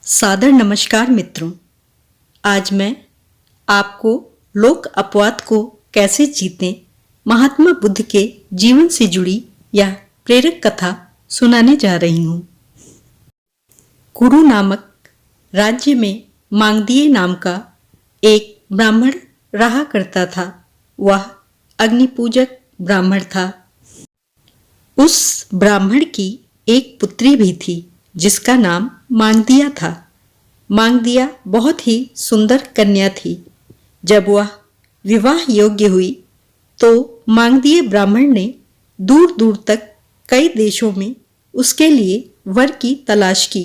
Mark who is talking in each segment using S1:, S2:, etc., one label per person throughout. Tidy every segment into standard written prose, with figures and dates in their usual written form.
S1: सादर नमस्कार मित्रों। आज मैं आपको लोक अपवाद को कैसे जीतें महात्मा बुद्ध के जीवन से जुड़ी यह प्रेरक कथा सुनाने जा रही हूँ। कुरु नामक राज्य में मांगदिय नाम का एक ब्राह्मण रहा करता था। वह अग्निपूजक ब्राह्मण था। उस ब्राह्मण की एक पुत्री भी थी जिसका नाम मांगदिया था। मांगदिया बहुत ही सुंदर कन्या थी। जब वह विवाह योग्य हुई तो मांगदिय ब्राह्मण ने दूर दूर तक कई देशों में उसके लिए वर की तलाश की,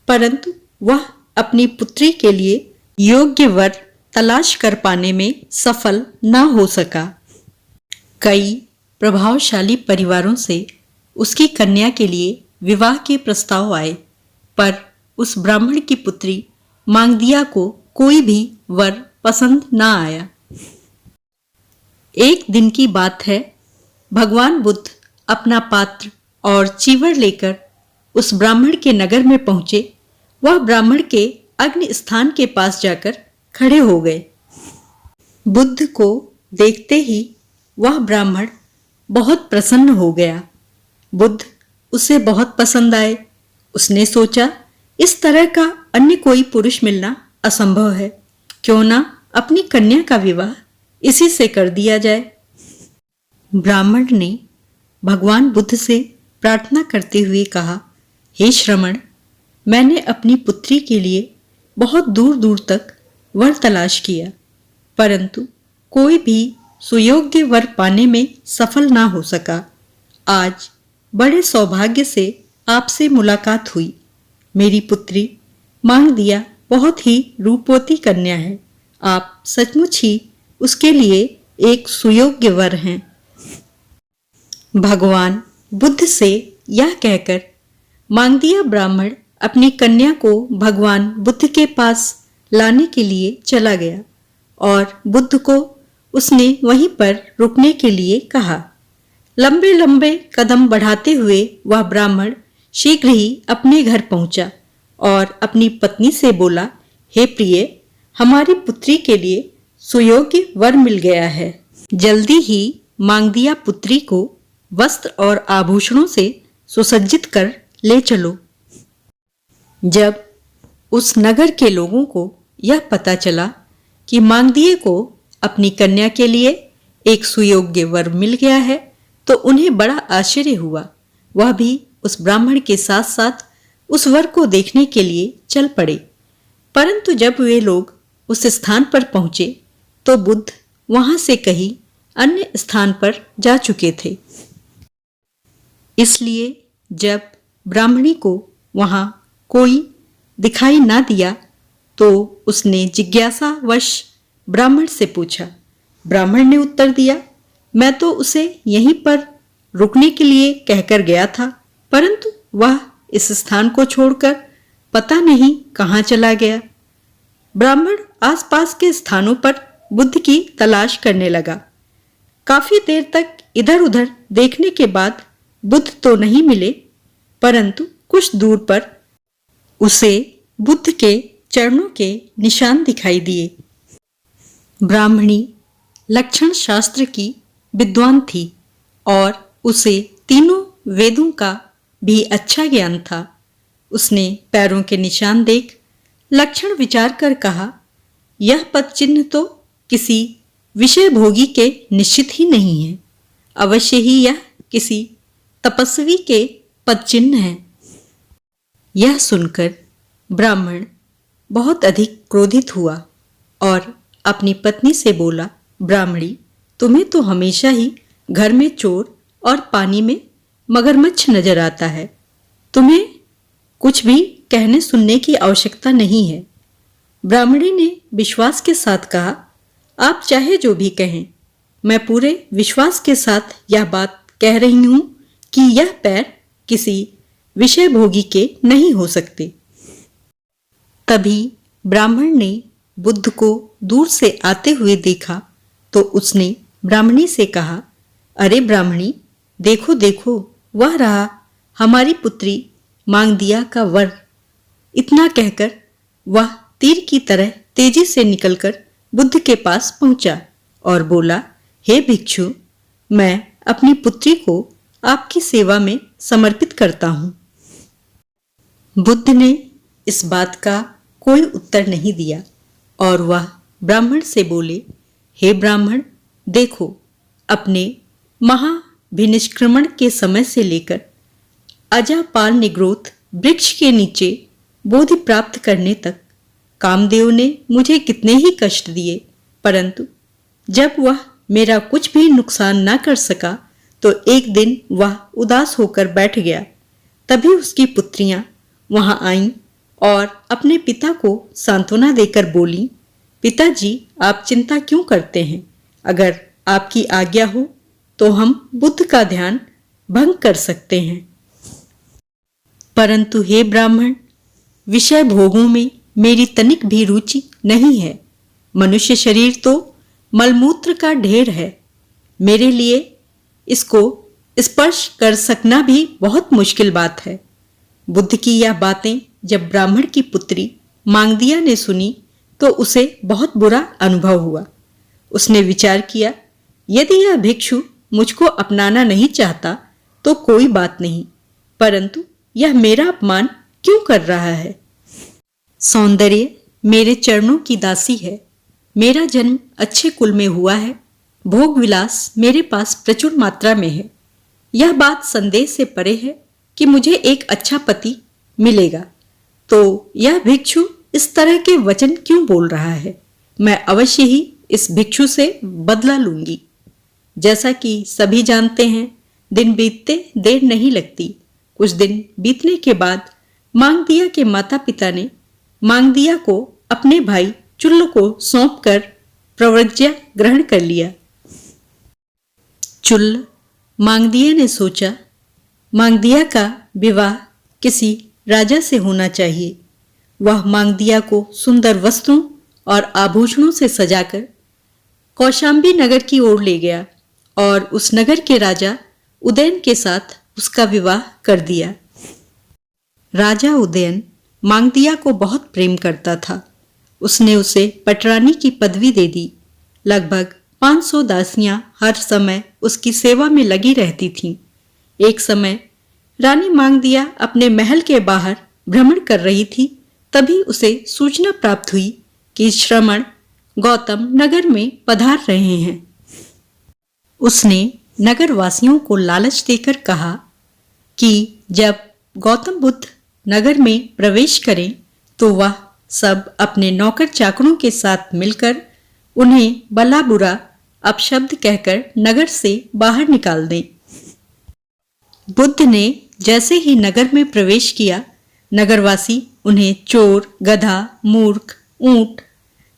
S1: परंतु वह अपनी पुत्री के लिए योग्य वर तलाश कर पाने में सफल न हो सका। कई प्रभावशाली परिवारों से उसकी कन्या के लिए विवाह के प्रस्ताव आए, पर उस ब्राह्मण की पुत्री मांगदिया को कोई भी वर पसंद न आया। एक दिन की बात है, भगवान बुद्ध अपना पात्र और चीवर लेकर उस ब्राह्मण के नगर में पहुंचे। वह ब्राह्मण के अग्नि स्थान के पास जाकर खड़े हो गए। बुद्ध को देखते ही वह ब्राह्मण बहुत प्रसन्न हो गया। बुद्ध उसे बहुत पसंद आए। उसने सोचा, इस तरह का अन्य कोई पुरुष मिलना असंभव है, क्यों ना अपनी कन्या का विवाह इसी से कर दिया जाए। ब्राह्मण ने भगवान बुद्ध से प्रार्थना करते हुए कहा, हे श्रमण, मैंने अपनी पुत्री के लिए बहुत दूर दूर तक वर तलाश किया, परंतु कोई भी सुयोग्य वर पाने में सफल ना हो सका। आज बड़े सौभाग्य से आपसे मुलाकात हुई। मेरी पुत्री मांगदिया बहुत ही रूपवती कन्या है। आप सचमुच ही उसके लिए एक सुयोग्य वर हैं। भगवान बुद्ध से यह कहकर मांगदिया ब्राह्मण अपनी कन्या को भगवान बुद्ध के पास लाने के लिए चला गया और बुद्ध को उसने वहीं पर रुकने के लिए कहा। लंबे लंबे कदम बढ़ाते हुए वह ब्राह्मण शीघ्र ही अपने घर पहुंचा और अपनी पत्नी से बोला, हे प्रिय, हमारी पुत्री के लिए सुयोग्य वर मिल गया है। जल्दी ही मांगदिया पुत्री को वस्त्र और आभूषणों से सुसज्जित कर ले चलो। जब उस नगर के लोगों को यह पता चला कि मांगदिय को अपनी कन्या के लिए एक सुयोग्य वर मिल गया है, तो उन्हें बड़ा आश्चर्य हुआ। वह भी उस ब्राह्मण के साथ साथ उस वर को देखने के लिए चल पड़े। परंतु जब वे लोग उस स्थान पर पहुंचे तो बुद्ध वहां से कहीं अन्य स्थान पर जा चुके थे। इसलिए जब ब्राह्मणी को वहां कोई दिखाई ना दिया तो उसने जिज्ञासावश ब्राह्मण से पूछा। ब्राह्मण ने उत्तर दिया, मैं तो उसे यहीं पर रुकने के लिए कहकर गया था, परंतु वह इस स्थान को छोड़कर पता नहीं कहाँ चला गया। ब्राह्मण आसपास के स्थानों पर बुद्ध की तलाश करने लगा। काफी देर तक इधर उधर देखने के बाद बुद्ध तो नहीं मिले, परंतु कुछ दूर पर उसे बुद्ध के चरणों के निशान दिखाई दिए। ब्राह्मणी लक्षण शास्त्र की विद्वान थी और उसे तीनों वेदों का भी अच्छा ज्ञान था। उसने पैरों के निशान देख लक्षण विचार कर कहा, यह पद चिन्ह तो किसी विषय भोगी के निश्चित ही नहीं है। अवश्य ही यह किसी तपस्वी के पद चिन्ह है। यह सुनकर ब्राह्मण बहुत अधिक क्रोधित हुआ और अपनी पत्नी से बोला, ब्राह्मणी, तुम्हें तो हमेशा ही घर में चोर और पानी में मगरमच्छ नजर आता है। तुम्हें कुछ भी कहने सुनने की आवश्यकता नहीं है। ब्राह्मणी ने विश्वास के साथ कहा, आप चाहे जो भी कहें, मैं पूरे विश्वास के साथ यह बात कह रही हूं कि यह पैर किसी विषय भोगी के नहीं हो सकते। तभी ब्राह्मण ने बुद्ध को दूर से आते हुए देखा तो उसने ब्राह्मणी से कहा, अरे ब्राह्मणी, देखो देखो, वह रहा हमारी पुत्री मांगदिया का वर। इतना कहकर वह तीर की तरह तेजी से निकलकर बुद्ध के पास पहुंचा और बोला, हे भिक्षु, मैं अपनी पुत्री को आपकी सेवा में समर्पित करता हूं। बुद्ध ने इस बात का कोई उत्तर नहीं दिया और वह ब्राह्मण से बोले, हे ब्राह्मण, देखो, अपने महाभिनिष्क्रमण के समय से लेकर अजापाल निग्रोध वृक्ष के नीचे बोधि प्राप्त करने तक कामदेव ने मुझे कितने ही कष्ट दिए, परंतु जब वह मेरा कुछ भी नुकसान न कर सका तो एक दिन वह उदास होकर बैठ गया। तभी उसकी पुत्रियां वहां आईं और अपने पिता को सांत्वना देकर बोली, पिताजी, आप चिंता क्यों करते हैं? अगर आपकी आज्ञा हो तो हम बुद्ध का ध्यान भंग कर सकते हैं। परंतु हे ब्राह्मण, विषय भोगों में मेरी तनिक भी रुचि नहीं है। मनुष्य शरीर तो मलमूत्र का ढेर है। मेरे लिए इसको स्पर्श कर सकना भी बहुत मुश्किल बात है। बुद्ध की यह बातें जब ब्राह्मण की पुत्री मांगदिया ने सुनी तो उसे बहुत बुरा अनुभव हुआ। उसने विचार किया, यदि यह भिक्षु मुझको अपनाना नहीं चाहता तो कोई बात नहीं, परंतु यह मेरा अपमान क्यों कर रहा है? सौंदर्य मेरे चरणों की दासी है। मेरा जन्म अच्छे कुल में हुआ है। भोग विलास मेरे पास प्रचुर मात्रा में है। यह बात संदेह से परे है कि मुझे एक अच्छा पति मिलेगा, तो यह भिक्षु इस तरह के वचन क्यों बोल रहा है? मैं अवश्य ही इस भिक्षु से बदला लूंगी। जैसा कि सभी जानते हैं, दिन बीतते देर नहीं लगती। कुछ दिन बीतने के बाद मांगदिया के माता पिता ने मांगदिया को अपने भाई चुल्ल को सौंपकर प्रव्रज्ञा ग्रहण कर लिया। चुल्ल मांगदिया ने सोचा, मांगदिया का विवाह किसी राजा से होना चाहिए। वह मांगदिया को सुंदर वस्त्रों और आभूषणों से सजाकर कौशाम्बी नगर की ओर ले गया और उस नगर के राजा उदयन के साथ उसका विवाह कर दिया। राजा उदयन मांगदिया को बहुत प्रेम करता था। उसने उसे पटरानी की पदवी दे दी। लगभग 500 दासियां हर समय उसकी सेवा में लगी रहती थीं। एक समय रानी मांगदिया अपने महल के बाहर भ्रमण कर रही थी। तभी उसे सूचना प्राप्त हुई कि श्रमण गौतम नगर में पधार रहे हैं। उसने नगर वासियों को लालच देकर कहा कि जब गौतम बुद्ध नगर में प्रवेश करें तो वह सब अपने नौकर चाकरों के साथ मिलकर उन्हें भला बुरा अपशब्द कहकर नगर से बाहर निकाल दें। बुद्ध ने जैसे ही नगर में प्रवेश किया, नगरवासी उन्हें चोर, गधा, मूर्ख, ऊंट,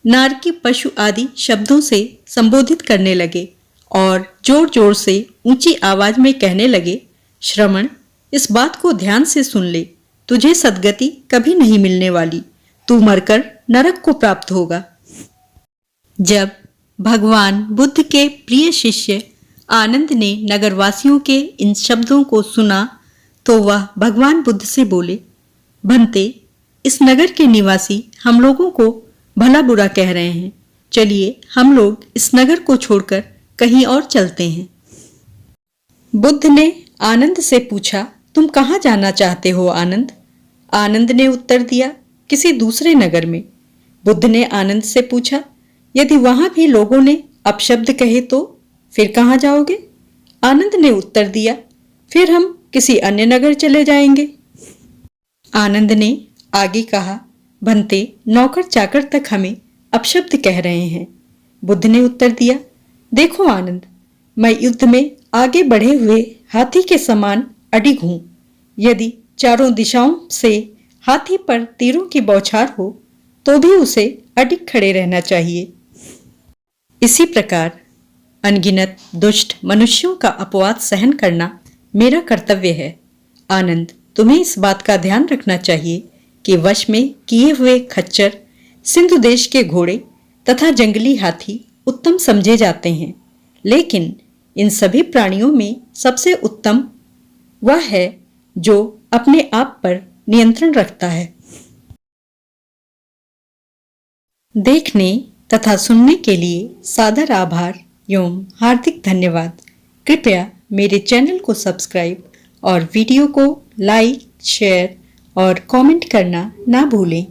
S1: नारकी पशु आदि शब्दों से संबोधित करने लगे और जोर जोर से ऊंची आवाज में कहने लगे, श्रमण, इस बात को ध्यान से सुन ले, तुझे सद्गति कभी नहीं मिलने वाली। तू मरकर नरक को प्राप्त होगा। जब भगवान बुद्ध के प्रिय शिष्य आनंद ने नगरवासियों के इन शब्दों को सुना तो वह भगवान बुद्ध से बोले, भंते, इस नगर के निवासी हम लोगों को भला बुरा कह रहे हैं। चलिए हम लोग इस नगर को छोड़कर कहीं और चलते हैं। बुद्ध ने आनंद से पूछा, तुम कहाँ जाना चाहते हो आनंद? आनंद ने उत्तर दिया, किसी दूसरे नगर में। बुद्ध ने आनंद से पूछा, यदि वहां भी लोगों ने अपशब्द कहे तो फिर कहाँ जाओगे? आनंद ने उत्तर दिया, फिर हम किसी अन्य नगर चले जाएंगे। आनंद ने आगे कहा, भंते, नौकर चाकर तक हमें अपशब्द कह रहे हैं। बुद्ध ने उत्तर दिया, देखो आनंद, मैं युद्ध में आगे बढ़े हुए हाथी के समान अडिग हूं। यदि चारों दिशाओं से हाथी पर तीरों की बौछार हो तो भी उसे अडिग खड़े रहना चाहिए। इसी प्रकार अनगिनत दुष्ट मनुष्यों का अपवाद सहन करना मेरा कर्तव्य है। आनंद, तुम्हें इस बात का ध्यान रखना चाहिए कि वश में किए हुए खच्चर, सिंधु देश के घोड़े तथा जंगली हाथी उत्तम समझे जाते हैं, लेकिन इन सभी प्राणियों में सबसे उत्तम वह है जो अपने आप पर नियंत्रण रखता है। देखने तथा सुनने के लिए सादर आभार एवं हार्दिक धन्यवाद। कृपया मेरे चैनल को सब्सक्राइब और वीडियो को लाइक, शेयर और कमेंट करना ना भूलें।